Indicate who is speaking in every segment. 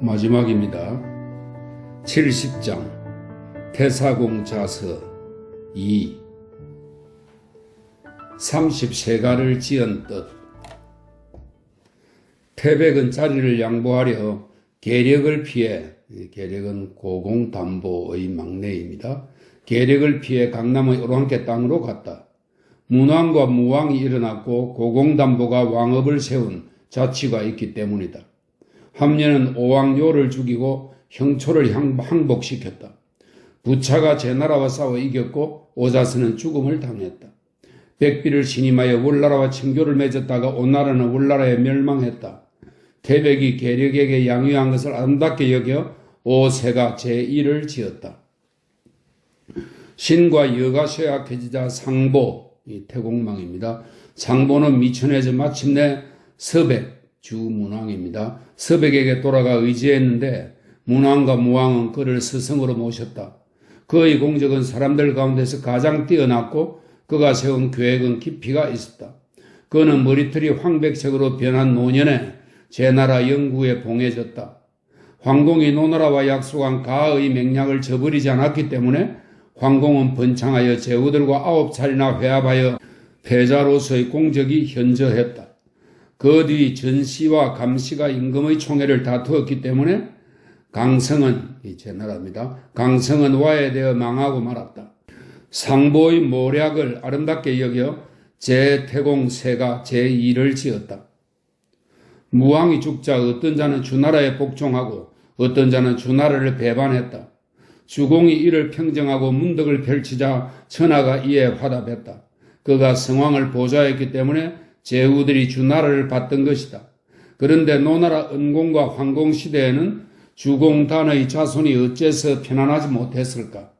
Speaker 1: 마지막입니다. 70장 태사공자서 2 30세가를 지은 뜻. 태백은 자리를 양보하려 계력을 피해, 계력은 고공담보의 막내입니다. 계력을 피해 강남의 오랑캐 땅으로 갔다. 문왕과 무왕이 일어났고 고공담보가 왕업을 세운 자치가 있기 때문이다. 함녀는 오왕요를 죽이고 형초를 항복시켰다. 부차가 제나라와 싸워 이겼고 오자스는 죽음을 당했다. 백비를 신임하여 월나라와 친교를 맺었다가 오나라는 월나라에 멸망했다. 태백이 계력에게 양유한 것을 아름답게 여겨 오세가 제1을 지었다. 신과 여가 쇠약해지자 상보, 이 태공망입니다. 상보는 미천해져 마침내 서백, 주문왕입니다. 서백에게 돌아가 의지했는데 문왕과 무왕은 그를 스승으로 모셨다. 그의 공적은 사람들 가운데서 가장 뛰어났고 그가 세운 계획은 깊이가 있었다. 그는 머리털이 황백색으로 변한 노년에 제나라 영구에 봉해졌다. 황공이 노나라와 약속한 가의 맹약을 저버리지 않았기 때문에 황공은 번창하여 제후들과 9차례나 회합하여 패자로서의 공적이 현저했다. 그 뒤 전시와 감시가 임금의 총애를 다투었기 때문에 강성은, 이 제나라입니다. 강성은 와해되어 망하고 말았다. 상보의 모략을 아름답게 여겨 제태공세가 제2를 지었다. 무왕이 죽자 어떤 자는 주나라에 복종하고 어떤 자는 주나라를 배반했다. 주공이 이를 평정하고 문덕을 펼치자 천하가 이에 화답했다. 그가 성왕을 보좌했기 때문에 제후들이 주나라를 받던 것이다. 그런데 노나라 은공과 황공 시대에는 주공단의 자손이 어째서 편안하지 못했을까?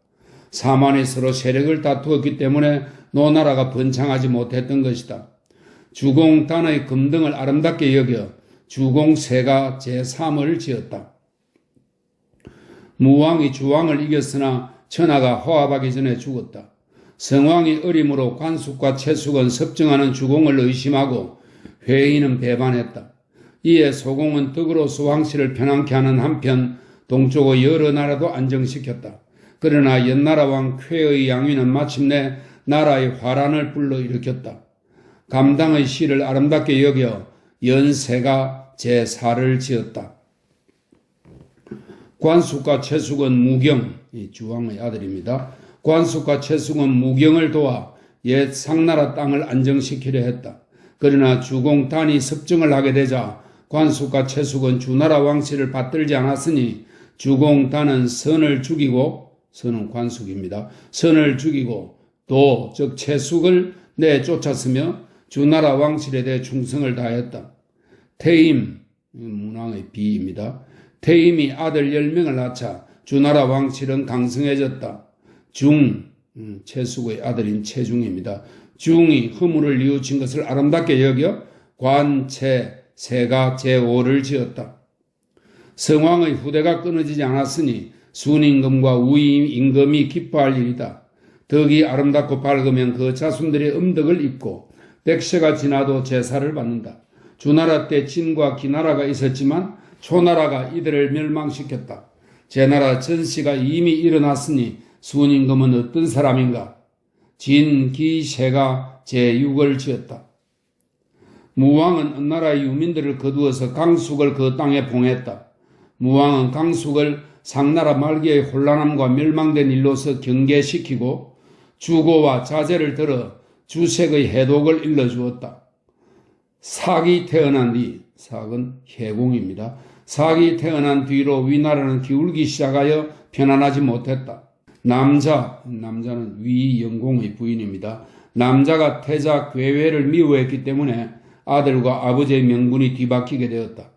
Speaker 1: 사만이 서로 세력을 다투었기 때문에 노나라가 번창하지 못했던 것이다. 주공단의 금등을 아름답게 여겨 주공세가 제3을 지었다. 무왕이 주왕을 이겼으나 천하가 화합하기 전에 죽었다. 성왕이 어림으로 관숙과 채숙은 섭정하는 주공을 의심하고 회의는 배반했다. 이에 소공은 덕으로서 왕실을 편안케 하는 한편 동쪽의 여러 나라도 안정시켰다. 그러나 옛나라 왕 쾌의 양위는 마침내 나라의 화란을 불러일으켰다. 감당의 시를 아름답게 여겨 연세가 제4를 지었다. 관숙과 채숙은 무경, 이 주왕의 아들입니다. 관숙과 채숙은 무경을 도와 옛 상나라 땅을 안정시키려 했다. 그러나 주공단이 섭정을 하게 되자 관숙과 채숙은 주나라 왕실을 받들지 않았으니 주공단은 선을 죽이고, 선은 관숙입니다. 선을 죽이고 도, 즉 채숙을 내쫓았으며 주나라 왕실에 대해 충성을 다했다. 태임, 문왕의 비입니다. 태임이 아들 10명을 낳자 주나라 왕실은 강성해졌다. 채숙의 아들인 채중입니다. 중이 허물을 뉘우친 것을 아름답게 여겨 관채세가 제5를 지었다. 성왕의 후대가 끊어지지 않았으니 순임금과 우임금이 기뻐할 일이다. 덕이 아름답고 밝으면 그 자손들의 음덕을 입고 백세가 지나도 제사를 받는다. 주나라 때 진과 기나라가 있었지만 초나라가 이들을 멸망시켰다. 제나라 전씨가 이미 일어났으니 순임금은 어떤 사람인가? 진기세가 제6을 지었다. 무왕은 은나라의 유민들을 거두어서 강숙을 그 땅에 봉했다. 무왕은 강숙을 상나라 말기의 혼란함과 멸망된 일로서 경계시키고 주고와 자제를 들어 주색의 해독을 일러주었다. 사기 태어난 뒤, 사은 해공입니다. 사기 태어난 뒤로 위나라는 기울기 시작하여 편안하지 못했다. 남자는 위영공의 부인입니다. 남자가 태자 괴회를 미워했기 때문에 아들과 아버지의 명분이 뒤바뀌게 되었다.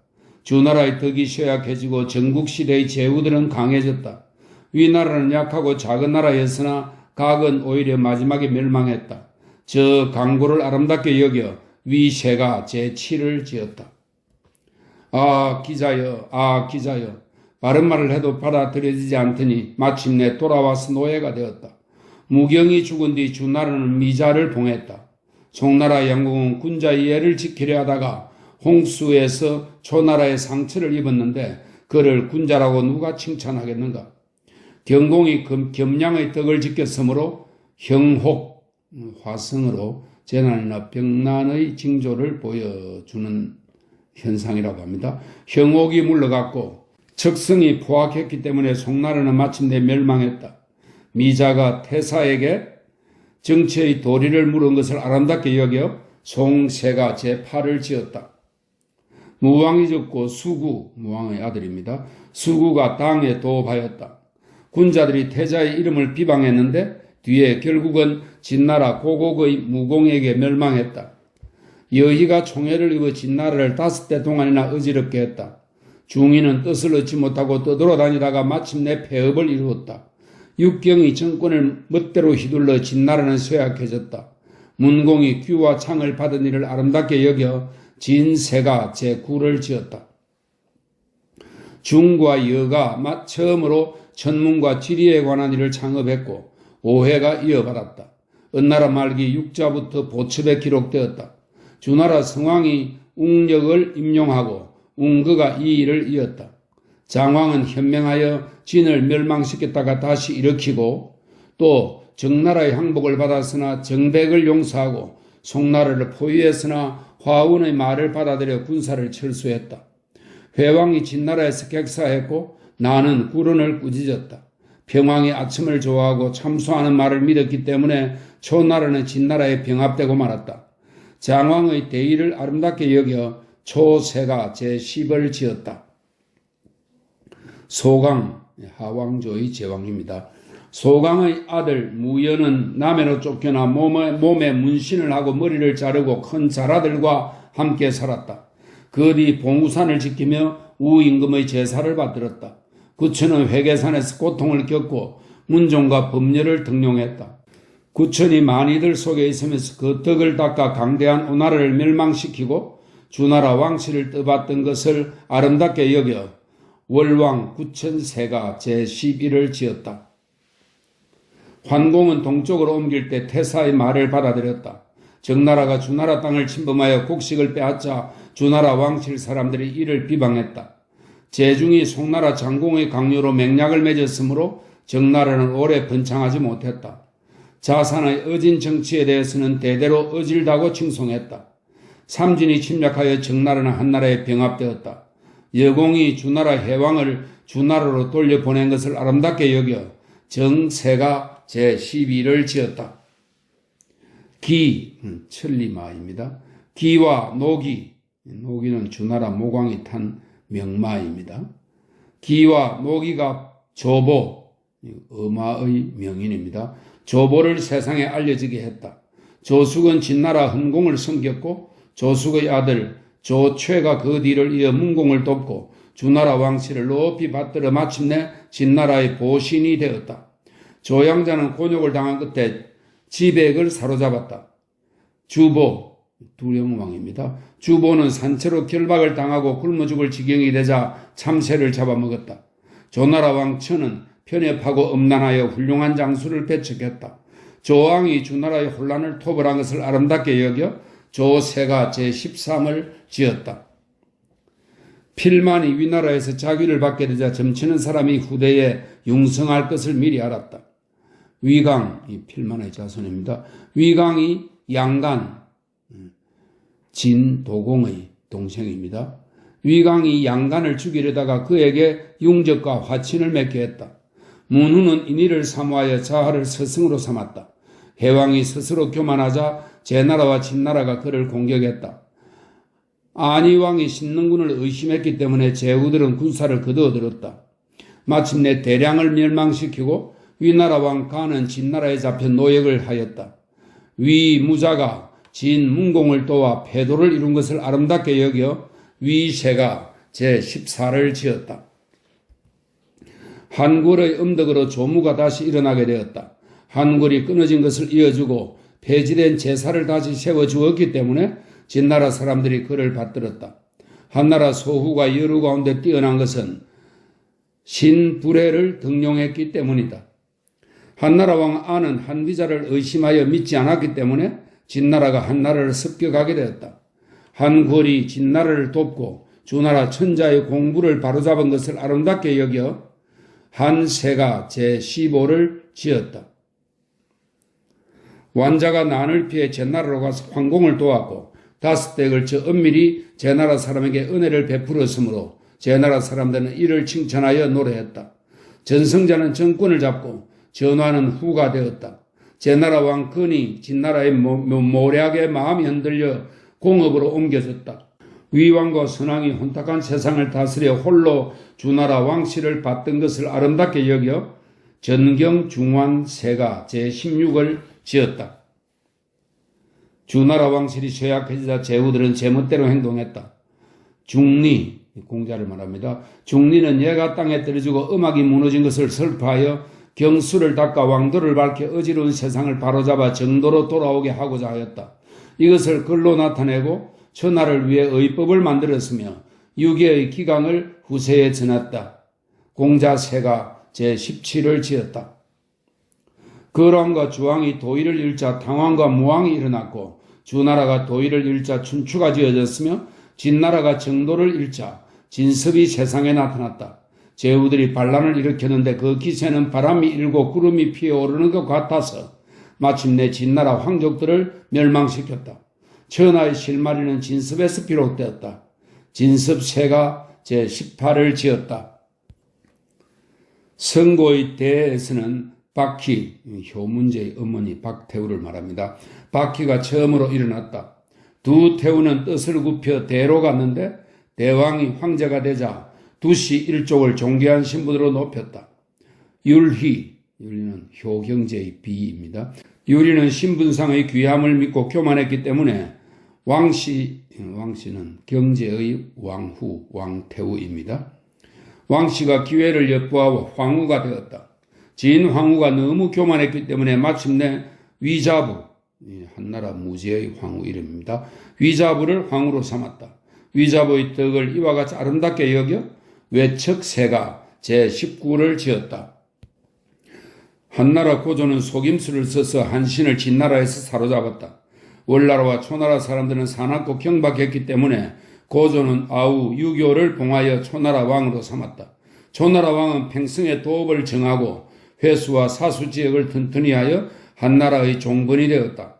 Speaker 1: 주나라의 덕이 쇠약해지고 전국시대의 제후들은 강해졌다. 위나라는 약하고 작은 나라였으나 각은 오히려 마지막에 멸망했다. 저 강고를 아름답게 여겨 위세가 제7을 지었다. 아 기자여, 바른 말을 해도 받아들여지지 않더니 마침내 돌아와서 노예가 되었다. 무경이 죽은 뒤 주나라는 미자를 봉했다. 송나라 양궁은 군자의 예를 지키려 하다가 홍수에서 초나라의 상처를 입었는데 그를 군자라고 누가 칭찬하겠는가? 경공이 겸양의 덕을 지켰으므로 형혹, 화성으로 재난이나 병난의 징조를 보여주는 현상이라고 합니다. 형혹이 물러갔고 적성이 포악했기 때문에 송나라는 마침내 멸망했다. 미자가 태사에게 정치의 도리를 물은 것을 아름답게 여겨 송세가 제8을 지었다. 무왕이 죽고 수구, 무왕의 아들입니다. 수구가 당에 도읍하였다. 군자들이 태자의 이름을 비방했는데 뒤에 결국은 진나라 고곡의 무공에게 멸망했다. 여희가 총애를 입어 진나라를 5대 동안이나 어지럽게 했다. 중인은 뜻을 얻지 못하고 떠돌아다니다가 마침내 폐업을 이루었다. 육경이 정권을 멋대로 휘둘러 진나라는 쇠약해졌다. 문공이 규와 창을 받은 일을 아름답게 여겨 진세가 제9를 지었다. 중과 여가 처음으로 천문과 지리에 관한 일을 창업했고 오해가 이어받았다. 은나라 말기 육자부터 보첩에 기록되었다. 주나라 성왕이 웅력을 임용하고 웅거가 이 일을 이었다. 장왕은 현명하여 진을 멸망시켰다가 다시 일으키고 또 정나라의 항복을 받았으나 정백을 용서하고 송나라를 포위했으나 화운의 말을 받아들여 군사를 철수했다. 회왕이 진나라에서 객사했고 나는 구른을 꾸짖었다. 평왕이 아첨을 좋아하고 참수하는 말을 믿었기 때문에 초나라는 진나라에 병합되고 말았다. 장왕의 대의를 아름답게 여겨 초세가 제10을 지었다. 소강, 하왕조의 제왕입니다. 소강의 아들 무연은 남해로 쫓겨나 몸에 문신을 하고 머리를 자르고 큰 자라들과 함께 살았다. 그 뒤 봉우산을 지키며 우임금의 제사를 받들었다. 구천은 회계산에서 고통을 겪고 문종과 법렬을 등용했다. 구천이 만이들 속에 있으면서 그 덕을 닦아 강대한 오나라를 멸망시키고 주나라 왕실을 떠받던 것을 아름답게 여겨 월왕 구천세가 제11을 지었다. 환공은 동쪽으로 옮길 때 태사의 말을 받아들였다. 정나라가 주나라 땅을 침범하여 곡식을 빼앗자 주나라 왕실 사람들이 이를 비방했다. 제중이 송나라 장공의 강요로 맹약을 맺었으므로 정나라는 오래 번창하지 못했다. 자산의 어진 정치에 대해서는 대대로 어질다고 칭송했다. 삼진이 침략하여 정나라는 한나라에 병합되었다. 여공이 주나라 해왕을 주나라로 돌려보낸 것을 아름답게 여겨 정세가 제12를 지었다. 기, 천리마입니다. 기와 노기, 노기는 주나라 모광이 탄 명마입니다. 기와 노기가 조보, 어마의 명인입니다. 조보를 세상에 알려지게 했다. 조숙은 진나라 hun공을 섬겼고 조숙의 아들 조최가 그 뒤를 이어 문공을 돕고 주나라 왕실을 높이 받들어 마침내 진나라의 보신이 되었다. 조양자는 곤욕을 당한 끝에 지백을 사로잡았다. 주보, 두령왕입니다. 주보는 산채로 결박을 당하고 굶어 죽을 지경이 되자 참새를 잡아먹었다. 조나라 왕 천은 편협하고 음란하여 훌륭한 장수를 배척했다. 조왕이 주나라의 혼란을 토벌한 것을 아름답게 여겨 조세가 제13을 지었다. 필만이 위나라에서 자귀를 받게 되자 점치는 사람이 후대에 융성할 것을 미리 알았다. 위강, 이 필만의 자손입니다. 위강이 양간, 진도공의 동생입니다. 위강이 양간을 죽이려다가 그에게 융적과 화친을 맺게 했다. 문후는 인의를 사모하여 자하를 스승으로 삼았다. 해왕이 스스로 교만하자 제나라와 진나라가 그를 공격했다. 안희왕이 신능군을 의심했기 때문에 제후들은 군사를 거두어들었다. 마침내 대량을 멸망시키고 위나라 왕 간은 진나라에 잡혀 노역을 하였다. 위무자가 진문공을 도와 패도를 이룬 것을 아름답게 여겨 위세가 제14를 지었다. 한굴의 음덕으로 조무가 다시 일어나게 되었다. 한굴이 끊어진 것을 이어주고 폐지된 제사를 다시 세워주었기 때문에 진나라 사람들이 그를 받들었다. 한나라 소후가 여루 가운데 뛰어난 것은 신불회를 등용했기 때문이다. 한나라 왕 안은 한비자를 의심하여 믿지 않았기 때문에 진나라가 한나라를 습격하게 되었다. 한굴이 진나라를 돕고 주나라 천자의 공부를 바로잡은 것을 아름답게 여겨 한 세가 제15를 지었다. 완자가 난을 피해 제나라로 가서 황공을 도왔고 5대에 걸쳐 은밀히 제나라 사람에게 은혜를 베풀었으므로 제나라 사람들은 이를 칭찬하여 노래했다. 전성자는 정권을 잡고 전화는 후가 되었다. 제나라 왕 근이 진나라의 모략의 마음이 흔들려 공업으로 옮겨졌다. 위왕과 선왕이 혼탁한 세상을 다스려 홀로 주나라 왕실을 받던 것을 아름답게 여겨 전경 중환세가 제16을 지었다. 주나라 왕실이 쇠약해지자 제후들은 제멋대로 행동했다. 중리, 공자를 말합니다. 중리는 예가 땅에 떨어지고 음악이 무너진 것을 슬퍼하여 경수를 닦아 왕도를 밝혀 어지러운 세상을 바로잡아 정도로 돌아오게 하고자 하였다. 이것을 글로 나타내고 천하를 위해 의법을 만들었으며 유계의 기강을 후세에 전했다. 공자세가 제17을 지었다. 거랑과 주왕이 도의를 잃자 당왕과 무왕이 일어났고 주나라가 도의를 잃자 춘추가 지어졌으며 진나라가 정도를 잃자 진섭이 세상에 나타났다. 제후들이 반란을 일으켰는데 그 기세는 바람이 일고 구름이 피어오르는 것 같아서 마침내 진나라 황족들을 멸망시켰다. 천하의 실마리는 진섭에서 비롯되었다. 진섭세가 제18을 지었다. 성고의 대에서는 박희, 효문제의 어머니 박태우를 말합니다. 박희가 처음으로 일어났다. 두 태우는 뜻을 굽혀 대로 갔는데 대왕이 황제가 되자 두시 일족을 존귀한 신분으로 높였다. 유리는 효경제의 비입니다. 유리는 신분상의 귀함을 믿고 교만했기 때문에 왕씨는 경제의 왕후, 왕태우입니다. 왕씨가 기회를 엿보아 황후가 되었다. 진황후가 너무 교만했기 때문에 마침내 위자부, 한나라 무제의 황후 이름입니다. 위자부를 황후로 삼았다. 위자부의 덕을 이와 같이 아름답게 여겨 외척세가 제19를 지었다. 한나라 고조는 속임수를 써서 한신을 진나라에서 사로잡았다. 월나라와 초나라 사람들은 사납고 경박했기 때문에 고조는 아우 유교를 봉하여 초나라 왕으로 삼았다. 초나라 왕은 평성의 도읍을 정하고 회수와 사수 지역을 튼튼히 하여 한나라의 종번이 되었다.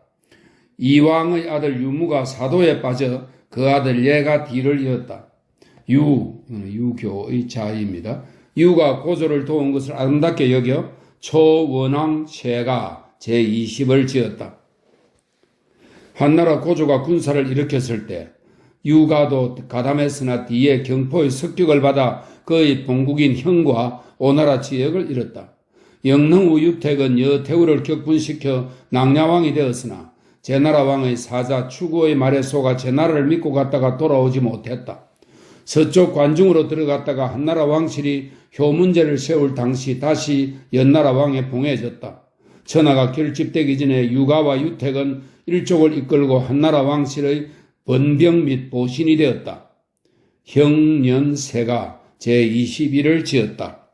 Speaker 1: 이왕의 아들 유무가 사도에 빠져 그 아들 예가 뒤를 이었다. 유교의 자입니다. 유가 고조를 도운 것을 아름답게 여겨 초원왕세가 제20을 지었다. 한나라 고조가 군사를 일으켰을 때 유가도 가담했으나 뒤에 경포의 습격을 받아 그의 본국인 형과 오나라 지역을 잃었다. 영릉우 유택은 여태우를 격분시켜 낭야왕이 되었으나 제나라 왕의 사자 추구의 말에 속아 제나라를 믿고 갔다가 돌아오지 못했다. 서쪽 관중으로 들어갔다가 한나라 왕실이 효문제를 세울 당시 다시 연나라 왕에 봉해졌다. 천하가 결집되기 전에 유가와 유택은 일족을 이끌고 한나라 왕실의 번병 및 보신이 되었다. 형년세가 제21을 지었다.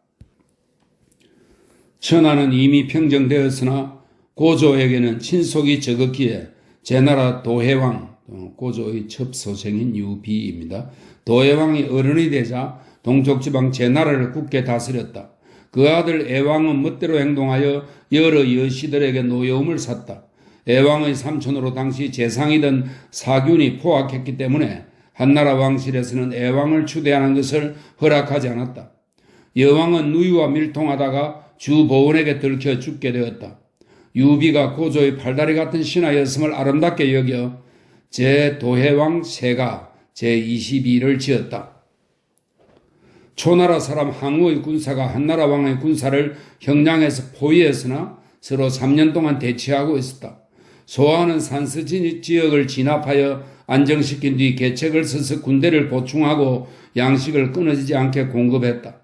Speaker 1: 천하는 이미 평정되었으나 고조에게는 친속이 적었기에 제나라 도해왕, 고조의 첩소생인 유비입니다. 도해왕이 어른이 되자 동쪽지방 제나라를 굳게 다스렸다. 그 아들 애왕은 멋대로 행동하여 여러 여시들에게 노여움을 샀다. 애왕의 삼촌으로 당시 재상이던 사균이 포악했기 때문에 한나라 왕실에서는 애왕을 추대하는 것을 허락하지 않았다. 여왕은 누이와 밀통하다가 주보은에게 들켜 죽게 되었다. 유비가 고조의 팔다리 같은 신하였음을 아름답게 여겨 제도해왕 세가 제22를 지었다. 초나라 사람 항우의 군사가 한나라 왕의 군사를 형량해서 포위했으나 서로 3년 동안 대치하고 있었다. 소하는 산서 지역을 진압하여 안정시킨 뒤 계책을 써서 군대를 보충하고 양식을 끊어지지 않게 공급했다.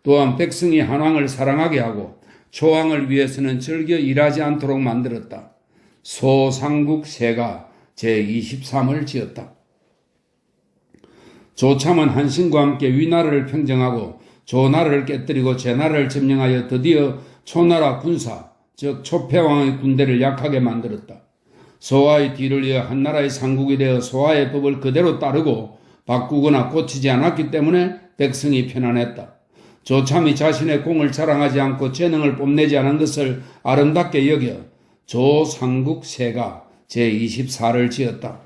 Speaker 1: 또한 백성이 한왕을 사랑하게 하고 초왕을 위해서는 즐겨 일하지 않도록 만들었다. 소상국세가 제23을 지었다. 조참은 한신과 함께 위나라를 평정하고 조나라를 깨뜨리고 제나라를 점령하여 드디어 초나라 군사, 즉 초패왕의 군대를 약하게 만들었다. 소하의 뒤를 이어 한나라의 상국이 되어 소하의 법을 그대로 따르고 바꾸거나 고치지 않았기 때문에 백성이 편안했다. 조참이 자신의 공을 자랑하지 않고 재능을 뽐내지 않은 것을 아름답게 여겨 조상국세가 제24를 지었다.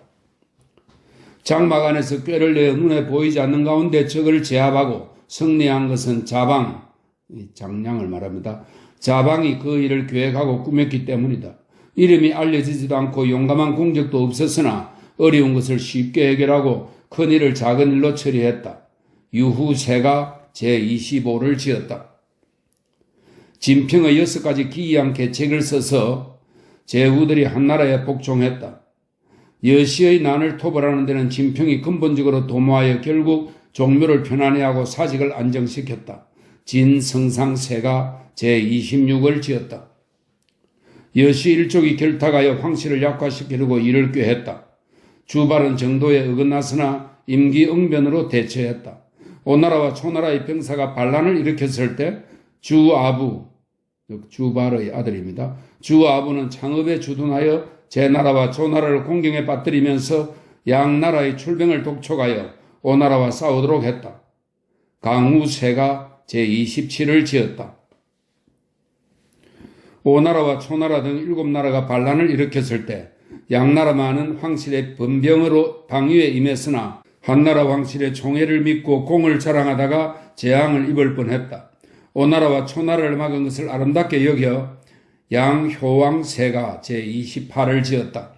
Speaker 1: 장막 안에서 꾀를 내어 눈에 보이지 않는 가운데 적을 제압하고 승리한 것은 자방, 장량을 말합니다. 자방이 그 일을 계획하고 꾸몄기 때문이다. 이름이 알려지지도 않고 용감한 공적도 없었으나 어려운 것을 쉽게 해결하고 큰 일을 작은 일로 처리했다. 유후세가 제25를 지었다. 진평의 6가지 기이한 계책을 써서 제후들이 한나라에 복종했다. 여시의 난을 토벌하는 데는 진평이 근본적으로 도모하여 결국 종묘를 편안히하고 사직을 안정시켰다. 진성상세가 제26을 지었다. 여시 일족이 결탁하여 황실을 약화시키려고 일을 꾀했다. 주발은 정도에 어긋났으나 임기응변으로 대처했다. 오나라와 초나라의 병사가 반란을 일으켰을 때 주아부, 주발의 아들입니다. 주아부는 창업에 주둔하여 제나라와 조나라를 공경에 빠뜨리면서 양나라의 출병을 독촉하여 오나라와 싸우도록 했다. 강우세가 제27을 지었다. 오나라와 초나라 등 7나라가 반란을 일으켰을 때 양나라만은 황실의 번병으로 방위에 임했으나 한나라 황실의 총애를 믿고 공을 자랑하다가 재앙을 입을 뻔했다. 오나라와 초나라를 막은 것을 아름답게 여겨 양효왕세가 제28을 지었다.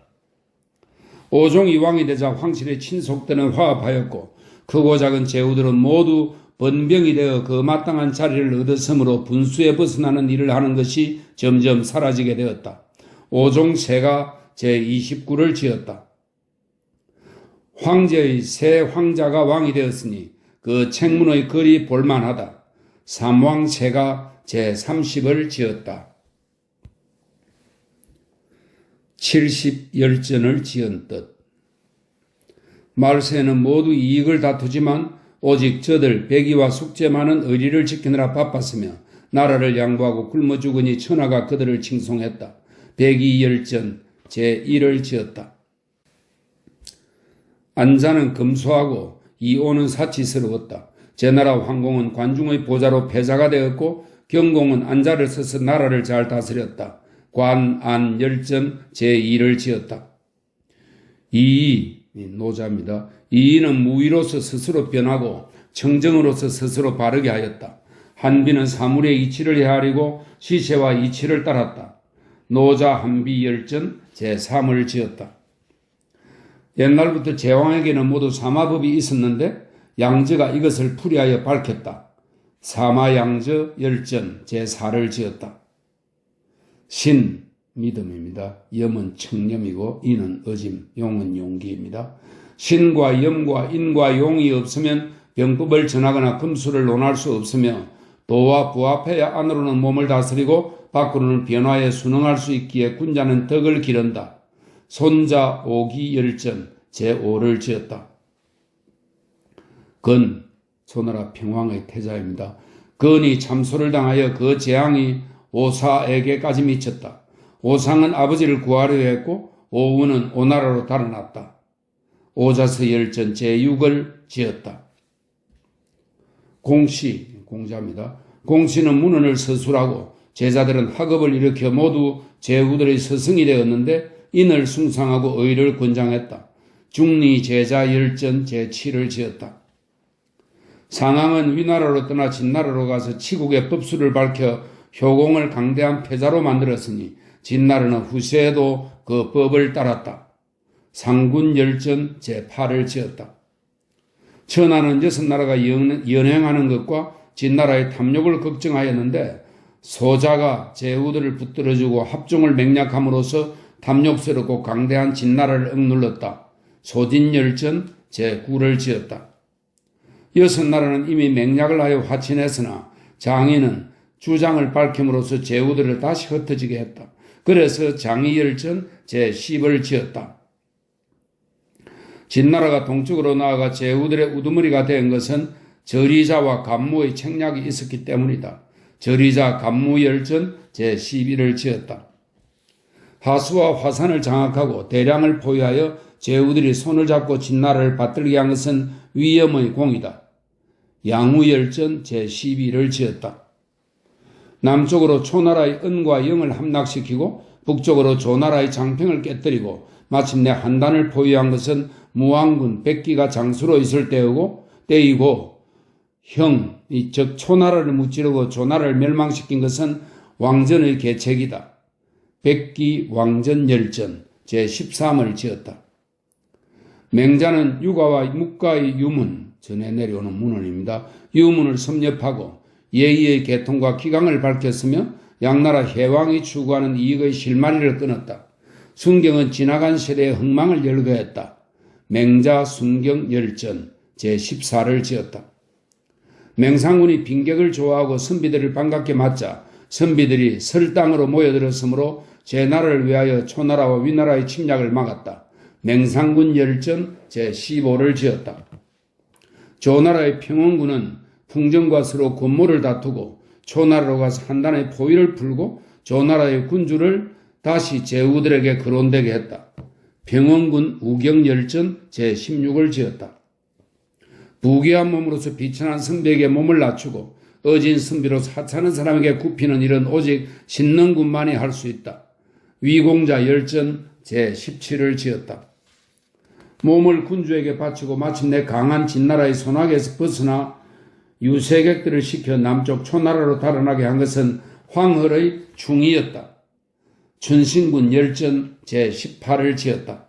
Speaker 1: 오종이 왕이 되자 황실의 친속들은 화합하였고 크고 작은 제후들은 모두 번병이 되어 그 마땅한 자리를 얻었으므로 분수에 벗어나는 일을 하는 것이 점점 사라지게 되었다. 오종세가 제29를 지었다. 황제의 새 황자가 왕이 되었으니 그 책문의 글이 볼만하다. 삼왕세가 제30을 지었다. 70열전을 지은 뜻. 말세는 모두 이익을 다투지만 오직 저들 백의와 숙제 많은 의리를 지키느라 바빴으며 나라를 양보하고 굶어 죽으니 천하가 그들을 칭송했다. 백의열전 제1을 지었다. 안자는 금소하고 이오는 사치스러웠다. 제나라 황공은 관중의 보좌로 패자가 되었고 경공은 안자를 써서 나라를 잘 다스렸다. 관안열전 제2를 지었다. 이의, 노자입니다. 이의는 무의로서 스스로 변하고 청정으로서 스스로 바르게 하였다. 한비는 사물의 이치를 헤아리고 시세와 이치를 따랐다. 노자 한비열전 제3을 지었다. 옛날부터 제왕에게는 모두 사마법이 있었는데 양저가 이것을 풀이하여 밝혔다. 사마양저 열전 제4를 지었다. 신, 믿음입니다. 염은 청렴이고 인은 의짐, 용은 용기입니다. 신과 염과 인과 용이 없으면 병법을 전하거나 금수를 논할 수 없으며 도와 부합해야 안으로는 몸을 다스리고 밖으로는 변화에 순응할 수 있기에 군자는 덕을 기른다. 손자 오기열전 제5를 지었다. 건, 소나라 평왕의 태자입니다. 건이 참소를 당하여 그 재앙이 오사에게까지 미쳤다. 오상은 아버지를 구하려 했고 오우는 오나라로 달아났다. 오자서 열전 제6을 지었다. 공시, 공자입니다. 공시는 문헌을 서술하고 제자들은 학업을 일으켜 모두 제후들의 스승이 되었는데 인을 숭상하고 의를 권장했다. 중리 제자 열전 제7을 지었다. 상왕은 위나라로 떠나 진나라로 가서 치국의 법수를 밝혀 효공을 강대한 패자로 만들었으니 진나라는 후세에도 그 법을 따랐다. 상군열전 제8을 지었다. 천하는 6나라가 연행하는 것과 진나라의 탐욕을 걱정하였는데 소자가 제후들을 붙들어주고 합종을 맹약함으로써 탐욕스럽고 강대한 진나라를 억눌렀다. 소진열전 제9를 지었다. 6나라는 이미 맹약을 하여 화친했으나 장인은 주장을 밝힘으로써 제후들을 다시 흩어지게 했다. 그래서 장의열전 제10을 지었다. 진나라가 동쪽으로 나아가 제후들의 우두머리가 된 것은 저리자와 간무의 책략이 있었기 때문이다. 저리자 간무열전 제11을 지었다. 하수와 화산을 장악하고 대량을 포위하여 제후들이 손을 잡고 진나라를 받들게 한 것은 위엄의 공이다. 양우열전 제12를 지었다. 남쪽으로 초나라의 은과 영을 함락시키고 북쪽으로 조나라의 장평을 깨뜨리고 마침내 한단을 포위한 것은 무왕군 백기가 장수로 있을 때이고 즉 초나라를 무찌르고 조나라를 멸망시킨 것은 왕전의 계책이다. 백기 왕전열전 제13을 지었다. 맹자는 육아와 묵가의 유문, 전해 내려오는 문헌입니다. 유문을 섭렵하고 예의의 개통과 기강을 밝혔으며 양나라 해왕이 추구하는 이익의 실마리를 끊었다. 순경은 지나간 세대의 흥망을 열거했다. 맹자 순경 열전 제14를 지었다. 맹상군이 빈객을 좋아하고 선비들을 반갑게 맞자 선비들이 설당으로 모여들었으므로 제나라를 위하여 초나라와 위나라의 침략을 막았다. 맹상군 열전 제15를 지었다. 조나라의 평원군은 풍정과 서로 권모를 다투고 초나라로 가서 한단의 포위를 풀고 조나라의 군주를 다시 제후들에게 거론되게 했다. 평원군 우경열전 제16을 지었다. 부귀한 몸으로서 비천한 선비에게 몸을 낮추고 어진 선비로 하찮은 사람에게 굽히는 일은 오직 신능군만이 할 수 있다. 위공자 열전 제17을 지었다. 몸을 군주에게 바치고 마침내 강한 진나라의 손아귀에서 벗어나 유세객들을 시켜 남쪽 초나라로 달아나게 한 것은 황허의 충이었다. 춘신군 열전 제18을 지었다.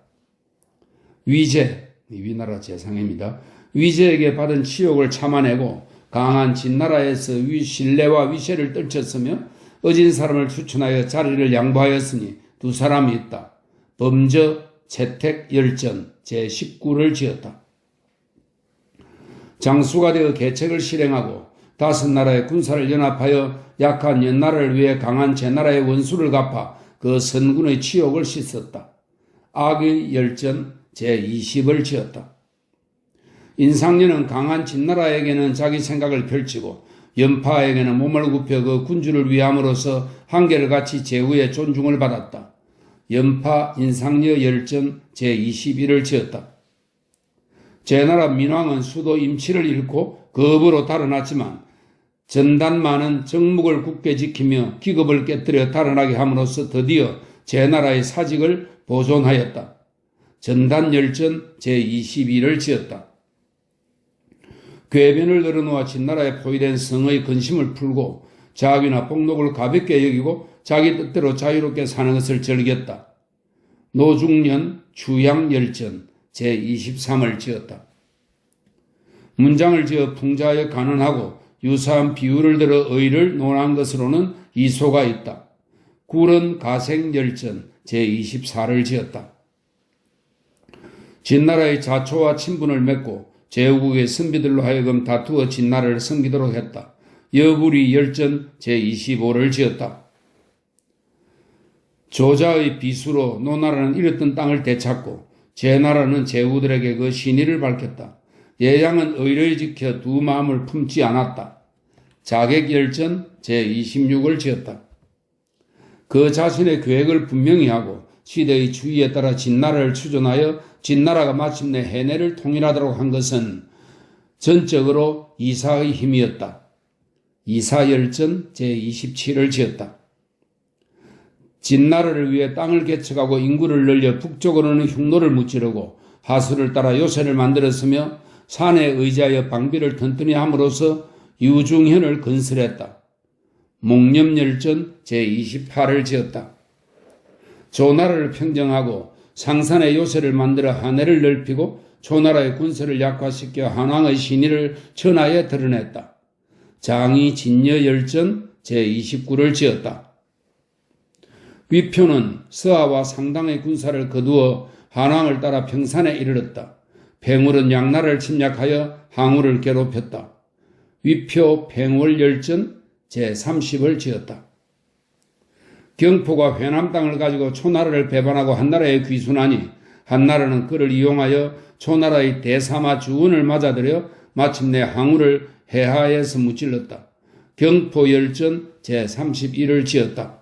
Speaker 1: 위제, 위나라 제상입니다. 위제에게 받은 치욕을 참아내고 강한 진나라에서 신뢰와 위세를 떨쳤으며 어진 사람을 추천하여 자리를 양보하였으니 두 사람이 있다. 범저, 채택, 열전 제19를 지었다. 장수가 되어 계책을 실행하고 다섯 나라의 군사를 연합하여 약한 옛나라를 위해 강한 제나라의 원수를 갚아 그 선군의 치욕을 씻었다. 악의 열전 제20을 지었다. 인상년은 강한 진나라에게는 자기 생각을 펼치고 연파에게는 몸을 굽혀 그 군주를 위함으로써 한결같이 제후의 존중을 받았다. 연파 인상녀 열전 제21을 지었다. 제나라 민왕은 수도 임치를 잃고 거부로 달아났지만 전단만은 정묵을 굳게 지키며 기급을 깨뜨려 달아나게 함으로써 드디어 제나라의 사직을 보존하였다. 전단열전 제22를 지었다. 궤변을 늘어놓아 진나라에 포위된 성의 근심을 풀고 자위나 폭록을 가볍게 여기고 자기 뜻대로 자유롭게 사는 것을 즐겼다. 노중년 주양열전 제23을 지었다. 문장을 지어 풍자하여 간언하고 유사한 비유를 들어 의를 논한 것으로는 이소가 있다. 굴은 가생열전 제24를 지었다. 진나라의 자초와 친분을 맺고 제후국의 선비들로 하여금 다투어 진나라를 섬기도록 했다. 여구리 열전 제25를 지었다. 조자의 비수로 노나라는 잃었던 땅을 되찾고 제나라는 제후들에게 그 신의를 밝혔다. 예양은 의를 지켜 두 마음을 품지 않았다. 자객열전 제26을 지었다. 그 자신의 계획을 분명히 하고 시대의 주의에 따라 진나라를 추존하여 진나라가 마침내 해내를 통일하도록 한 것은 전적으로 이사의 힘이었다. 이사열전 제27을 지었다. 진나라를 위해 땅을 개척하고 인구를 늘려 북쪽으로는 흉노를 무찌르고 하수를 따라 요새를 만들었으며 산에 의지하여 방비를 튼튼히 함으로써 유중현을 건설했다. 목념열전 제28을 지었다. 조나라를 평정하고 상산의 요새를 만들어 하늘을 넓히고 조나라의 군사를 약화시켜 한왕의 신의를 천하에 드러냈다. 장이 진여열전 제29를 지었다. 위표는 서하와 상당의 군사를 거두어 한왕을 따라 평산에 이르렀다. 팽울은 양나라를 침략하여 항우를 괴롭혔다. 위표 팽월열전 제30을 지었다. 경포가 회남 땅을 가지고 초나라를 배반하고 한나라에 귀순하니 한나라는 그를 이용하여 초나라의 대사마 주원을 맞아들여 마침내 항우를 해하에서 무찔렀다. 경포열전 제31을 지었다.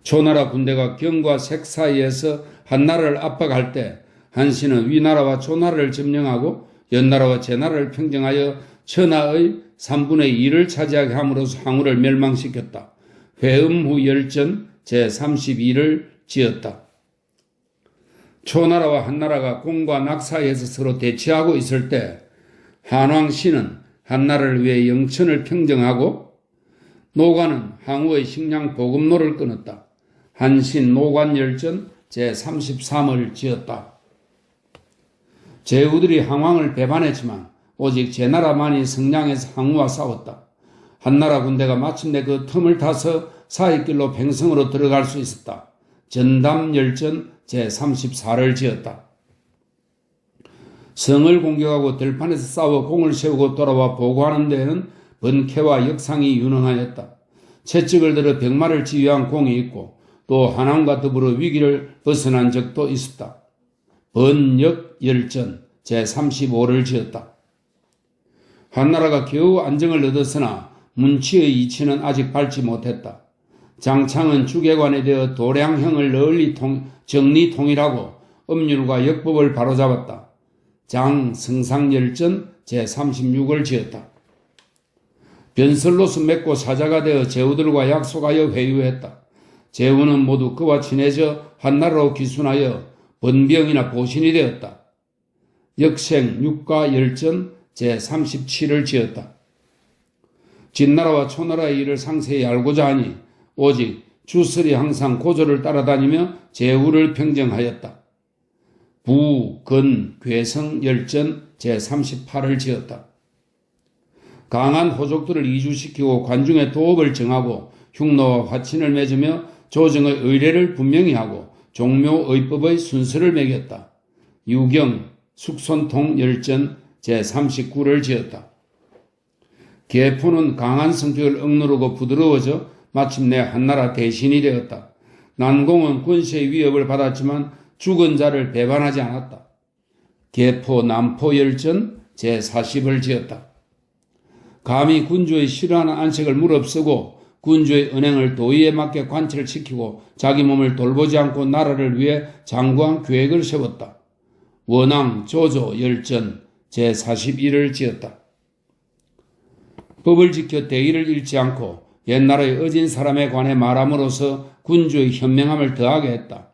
Speaker 1: 초나라 군대가 경과 색 사이에서 한나라를 압박할 때 한신은 위나라와 조나라를 점령하고 연나라와 제나라를 평정하여 천하의 3분의 2를 차지하게 함으로써 항우를 멸망시켰다. 회음후 열전 제32를 지었다. 초나라와 한나라가 공과 낙 사이에서 서로 대치하고 있을 때 한왕신은 한나라를 위해 영천을 평정하고 노관은 항우의 식량 보급로를 끊었다. 한신 노관열전 제33을 지었다. 제후들이 항왕을 배반했지만 오직 제나라만이 성량해서 항우와 싸웠다. 한나라 군대가 마침내 그 틈을 타서 사익길로 팽성으로 들어갈 수 있었다. 전담열전 제34를 지었다. 성을 공격하고 들판에서 싸워 공을 세우고 돌아와 보고하는 데에는 번쾌와 역상이 유능하였다. 채찍을 들어 병마를 지휘한 공이 있고 또 한왕과 더불어 위기를 벗어난 적도 있었다. 번역열전 제35를 지었다. 한나라가 겨우 안정을 얻었으나 문치의 이치는 아직 밟지 못했다. 장창은 주계관에 되어 도량형을 널리 정리 통일하고 법률과 역법을 바로잡았다. 장승상열전 제36을 지었다. 변설로서 맺고 사자가 되어 제후들과 약속하여 회유했다. 제후는 모두 그와 친해져 한나라로 귀순하여 번병이나 보신이 되었다. 역생 육가열전 제37을 지었다. 진나라와 초나라의 일을 상세히 알고자 하니 오직 주설이 항상 고조를 따라다니며 제후를 평정하였다. 부, 근, 괴성, 열전 제38을 지었다. 강한 호족들을 이주시키고 관중의 도업을 정하고 흉노와 화친을 맺으며 조정의 의례를 분명히 하고 종묘의법의 순서를 매겼다. 유경, 숙손통 열전 제39를 지었다. 계포는 강한 성격을 억누르고 부드러워져 마침내 한나라 대신이 되었다. 난공은 권세의 위협을 받았지만 죽은 자를 배반하지 않았다. 계포 남포열전 제40을 지었다. 감히 군주의 싫어하는 안색을 무릅쓰고 군주의 은행을 도의에 맞게 관철시키고 자기 몸을 돌보지 않고 나라를 위해 장구한 계획을 세웠다. 원왕 조조 열전 제41을 지었다. 법을 지켜 대의를 잃지 않고 옛날의 어진 사람에 관해 말함으로써 군주의 현명함을 더하게 했다.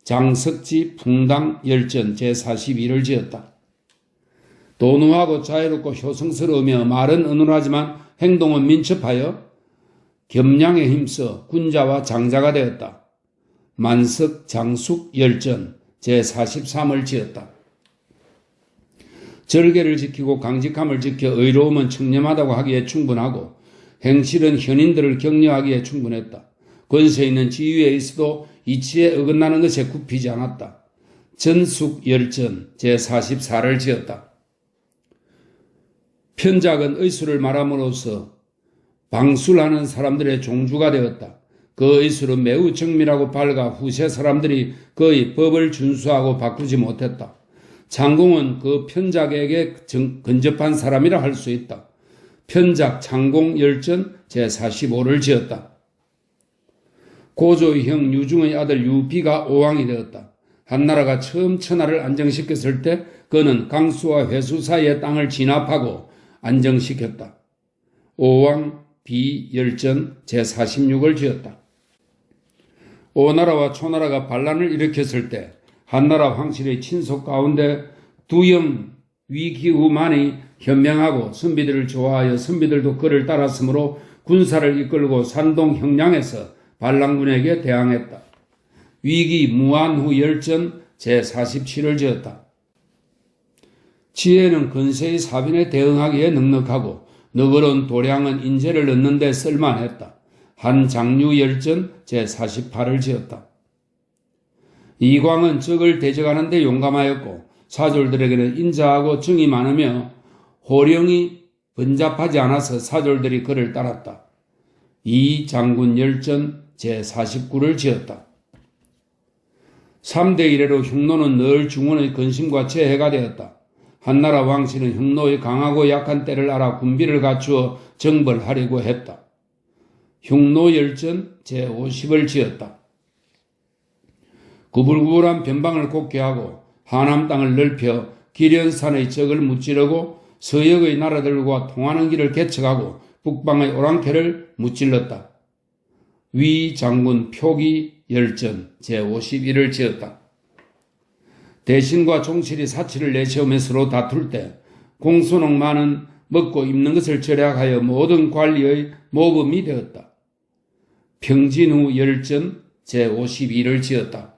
Speaker 1: 장석지 풍당 열전 제41을 지었다. 도누하고 자유롭고 효성스러우며 말은 은은하지만 행동은 민첩하여 겸양에 힘써 군자와 장자가 되었다. 만석 장숙 열전 제43을 지었다. 절개를 지키고 강직함을 지켜 의로움은 청렴하다고 하기에 충분하고 행실은 현인들을 격려하기에 충분했다. 권세 있는 지위에 있어도 이치에 어긋나는 것에 굽히지 않았다. 전숙 열전 제44를 지었다. 편작은 의술을 말함으로써 방술하는 사람들의 종주가 되었다. 그 의술은 매우 정밀하고 밝아 후세 사람들이 그의 법을 준수하고 바꾸지 못했다. 장공은 그 편작에게 근접한 사람이라 할 수 있다. 편작 장공 열전 제45를 지었다. 고조의 형 유중의 아들 유비가 오왕이 되었다. 한나라가 처음 천하를 안정시켰을 때 그는 강수와 회수 사이의 땅을 진압하고 안정시켰다. 오왕 비열전 제46을 지었다. 오나라와 초나라가 반란을 일으켰을 때 한나라 황실의 친속 가운데 두염 위기후만이 현명하고 선비들을 좋아하여 선비들도 그를 따랐으므로 군사를 이끌고 산동 형량에서 반란군에게 대항했다. 위기 무한후 열전 제47을 지었다. 지혜는 근세의 사빈에 대응하기에 넉넉하고 너그러운 도량은 인재를 얻는 데 쓸만했다. 한장류 열전 제48을 지었다. 이광은 적을 대적하는 데 용감하였고 사졸들에게는 인자하고 정이 많으며 호령이 번잡하지 않아서 사졸들이 그를 따랐다. 이장군 열전 제49를 지었다. 3대 이래로 흉노는 늘 중원의 근심과 재해가 되었다. 한나라 왕실은 흉노의 강하고 약한 때를 알아 군비를 갖추어 정벌하려고 했다. 흉노열전 제50을 지었다. 구불구불한 변방을 곱게 하고 하남 땅을 넓혀 기련산의 적을 무찌르고 서역의 나라들과 통하는 길을 개척하고 북방의 오랑캐를 무찔렀다. 위 장군 표기 열전 제51을 지었다. 대신과 종실이 사치를 내세우며 서로 다툴 때 공손옥만은 먹고 입는 것을 절약하여 모든 관리의 모범이 되었다. 평진후 열전 제52를 지었다.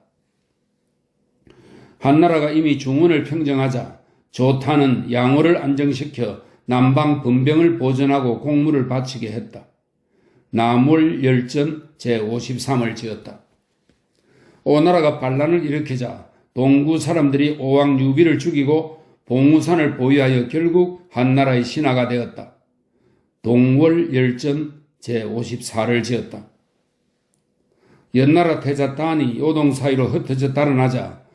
Speaker 1: 한나라가 이미 중원을 평정하자 조타는 양호를 안정시켜 남방 분병을 보존하고 공무를 바치게 했다. 남월 열전 제53을 지었다. 오나라가 반란을 일으키자 동구 사람들이 오왕유비를 죽이고 봉우산을 보유하여 결국 한나라의 신하가 되었다. 동월 열전 제54를 지었다. 연나라 태자 단이 요동 사이로 흩어져 달아나자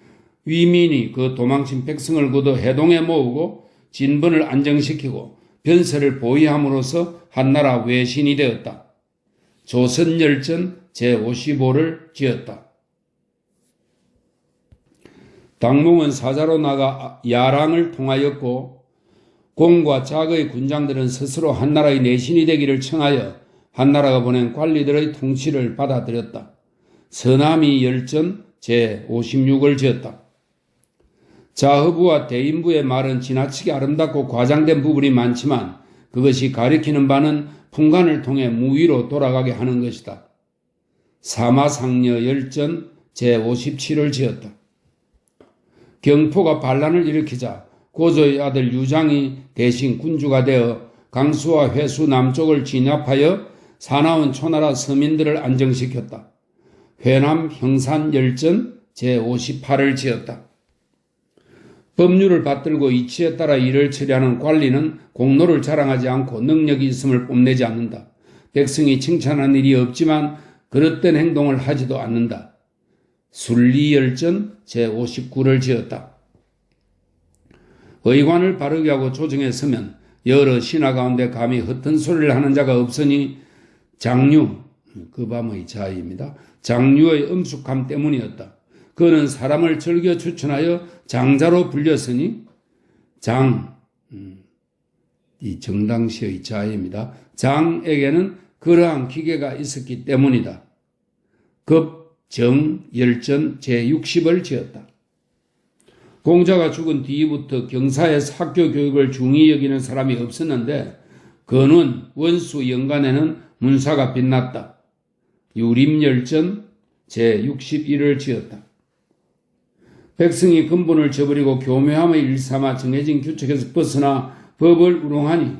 Speaker 1: 위민이 그 도망친 백성을 거둬 해동에 모으고 진번을 안정시키고 변세를 보위함으로써 한나라 외신이 되었다. 조선열전 제55를 지었다. 당몽은 사자로 나가 야랑을 통하였고 공과 작의 군장들은 스스로 한나라의 내신이 되기를 청하여 한나라가 보낸 관리들의 통치를 받아들였다. 서남이 열전 제56을 지었다. 자허부와 대인부의 말은 지나치게 아름답고 과장된 부분이 많지만 그것이 가리키는 바는 풍간을 통해 무위로 돌아가게 하는 것이다. 사마상려 열전 제57을 지었다. 경포가 반란을 일으키자 고조의 아들 유장이 대신 군주가 되어 강수와 회수 남쪽을 진압하여 사나운 초나라 서민들을 안정시켰다. 회남 형산 열전 제58을 지었다. 법률을 받들고 이치에 따라 일을 처리하는 관리는 공로를 자랑하지 않고 능력이 있음을 뽐내지 않는다. 백성이 칭찬하는 일이 없지만 그릇된 행동을 하지도 않는다. 순리열전 제59를 지었다. 의관을 바르게 하고 조정에 서면 여러 신하 가운데 감히 헛된 소리를 하는 자가 없으니 장류, 그 밤의 자의입니다. 장류의 엄숙함 때문이었다. 그는 사람을 즐겨 추천하여 장자로 불렸으니 이 정당시의 자의입니다. 장에게는 그러한 기계가 있었기 때문이다. 급정열전 제60을 지었다. 공자가 죽은 뒤부터 경사에서 학교 교육을 중히 여기는 사람이 없었는데 근원 원수 연간에는 문사가 빛났다. 유림열전 제61을 지었다. 백성이 근본을 저버리고 교묘함의 일삼아 정해진 규칙에서 벗어나 법을 우롱하니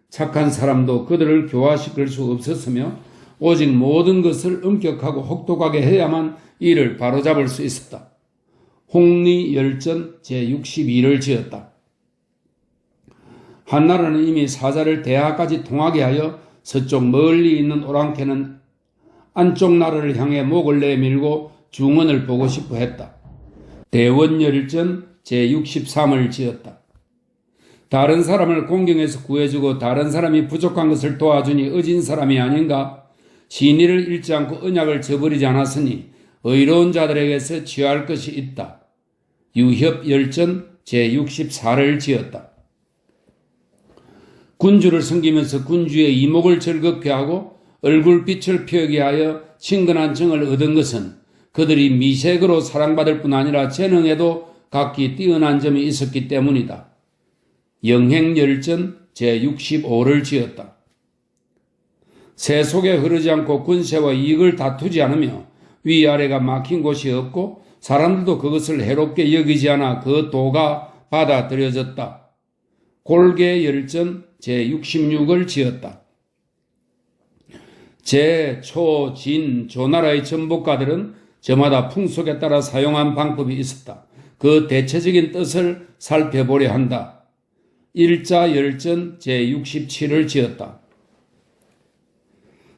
Speaker 1: 착한 사람도 그들을 교화시킬 수 없었으며 오직 모든 것을 엄격하고 혹독하게 해야만 이를 바로잡을 수 있었다. 홍리열전 제62를 지었다. 한나라는 이미 사자를 대하까지 통하게 하여 서쪽 멀리 있는 오랑캐는 안쪽 나라를 향해 목을 내밀고 중원을 보고 싶어 했다. 대원열전 제63을 지었다. 다른 사람을 공경해서 구해주고 다른 사람이 부족한 것을 도와주니 의진 사람이 아닌가? 신의를 잃지 않고 언약을 저버리지 않았으니 의로운 자들에게서 취할 것이 있다. 유협열전 제64를 지었다. 군주를 섬기면서 군주의 이목을 즐겁게 하고 얼굴빛을 피우게 하여 친근한 정을 얻은 것은 그들이 미색으로 사랑받을 뿐 아니라 재능에도 각기 뛰어난 점이 있었기 때문이다. 영행열전 제65를 지었다. 새 속에 흐르지 않고 군세와 이익을 다투지 않으며 위아래가 막힌 곳이 없고 사람들도 그것을 해롭게 여기지 않아 그 도가 받아들여졌다. 골계열전 제66을 지었다. 제, 초, 진, 조나라의 전복가들은 저마다 풍속에 따라 사용한 방법이 있었다. 그 대체적인 뜻을 살펴보려 한다. 일자열전 제67을 지었다.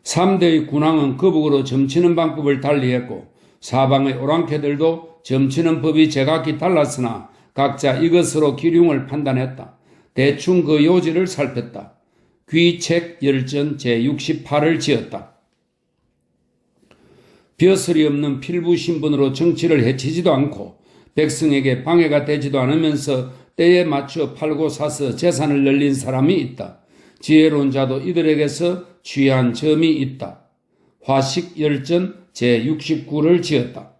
Speaker 1: 3대의 군왕은 거북으로 점치는 방법을 달리했고 사방의 오랑캐들도 점치는 법이 제각기 달랐으나 각자 이것으로 기륭을 판단했다. 대충 그 요지를 살폈다. 귀책열전 제68을 지었다. 벼슬이 없는 필부 신분으로 정치를 해치지도 않고 백성에게 방해가 되지도 않으면서 때에 맞춰 팔고 사서 재산을 늘린 사람이 있다. 지혜로운 자도 이들에게서 취한 점이 있다. 화식열전 제69를 지었다.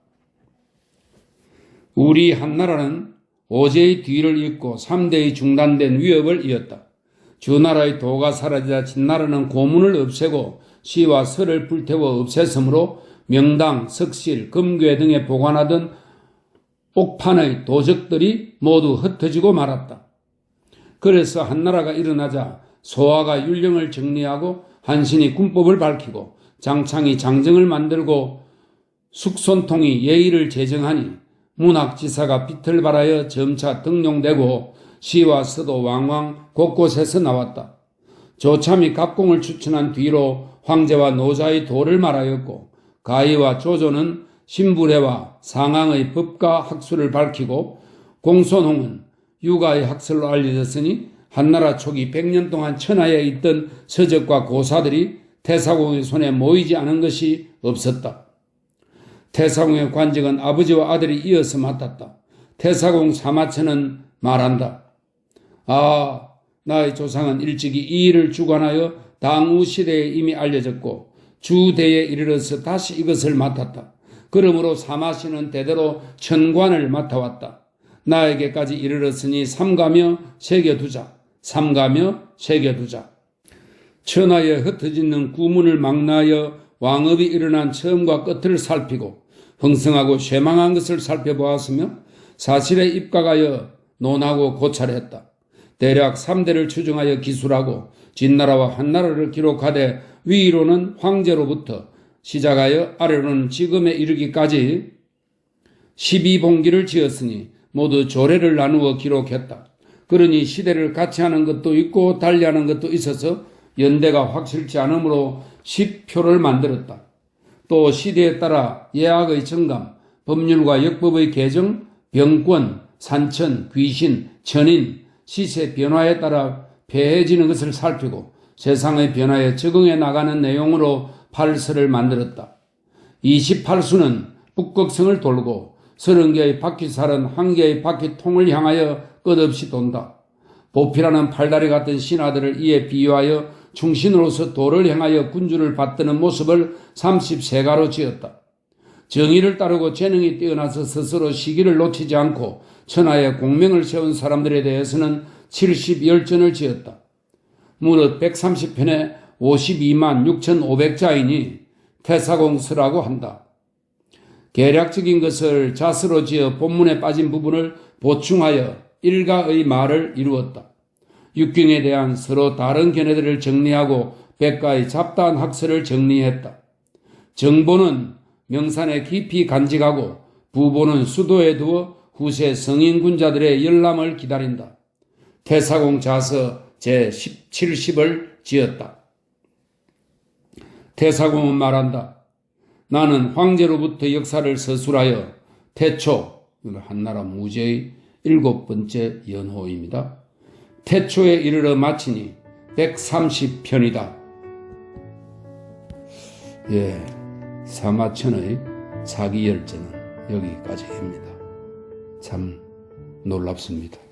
Speaker 1: 우리 한나라는 오제의 뒤를 잇고 3대의 중단된 위협을 이었다. 주나라의 도가 사라지자 진나라는 고문을 없애고 시와 설을 불태워 없앴으므로 명당, 석실, 금괴 등에 보관하던 옥판의 도적들이 모두 흩어지고 말았다. 그래서 한나라가 일어나자 소아가 율령을 정리하고 한신이 군법을 밝히고 장창이 장정을 만들고 숙손통이 예의를 제정하니 문학지사가 빛을 발하여 점차 등용되고 시와 서도 왕왕 곳곳에서 나왔다. 조참이 갑공을 추천한 뒤로 황제와 노자의 도를 말하였고 가희와 조조는 신부례와 상항의 법과 학술을 밝히고 공손홍은 유가의 학설로 알려졌으니 한나라 초기 100년 동안 천하에 있던 서적과 고사들이 태사공의 손에 모이지 않은 것이 없었다. 태사공의 관직은 아버지와 아들이 이어서 맡았다. 태사공 사마천은 말한다. 나의 조상은 일찍이 이 일을 주관하여 당우 시대에 이미 알려졌고 주대에 이르러서 다시 이것을 맡았다. 그러므로 사마씨는 대대로 천관을 맡아왔다. 나에게까지 이르렀으니 삼가며 새겨두자. 삼가며 새겨두자. 천하에 흩어지는 구문을 망라하여 왕업이 일어난 처음과 끝을 살피고 흥성하고 쇠망한 것을 살펴보았으며 사실에 입각하여 논하고 고찰했다. 대략 3대를 추정하여 기술하고 진나라와 한나라를 기록하되 위로는 황제로부터 시작하여 아래로는 지금에 이르기까지 12봉기를 지었으니 모두 조례를 나누어 기록했다. 그러니 시대를 같이 하는 것도 있고 달리하는 것도 있어서 연대가 확실치 않으므로 10표를 만들었다. 또 시대에 따라 예학의 정감, 법률과 역법의 개정, 병권, 산천, 귀신, 천인, 시세 변화에 따라 폐해지는 것을 살피고 세상의 변화에 적응해 나가는 내용으로 8서를 만들었다. 28수는 북극성을 돌고 30개의 바퀴살은 1개의 바퀴통을 향하여 끝없이 돈다. 보피라는 팔다리 같은 신하들을 이에 비유하여 충신으로서 도를 향하여 군주를 받드는 모습을 33가로 지었다. 정의를 따르고 재능이 뛰어나서 스스로 시기를 놓치지 않고 천하에 공명을 세운 사람들에 대해서는 70열전을 지었다. 무릇 130편에 52만 6,500자이니 태사공서라고 한다. 계략적인 것을 자스로 지어 본문에 빠진 부분을 보충하여 일가의 말을 이루었다. 육경에 대한 서로 다른 견해들을 정리하고 백가의 잡다한 학설을 정리했다. 정보는 명산에 깊이 간직하고 부보는 수도에 두어 후세 성인군자들의 열람을 기다린다. 태사공 자서 제70을 지었다. 태사공은 말한다. 나는 황제로부터 역사를 서술하여 태초, 한나라 무제의 7번째 연호입니다. 태초에 이르러 마치니 130편이다. 사마천의 사기열전은 여기까지입니다. 참 놀랍습니다.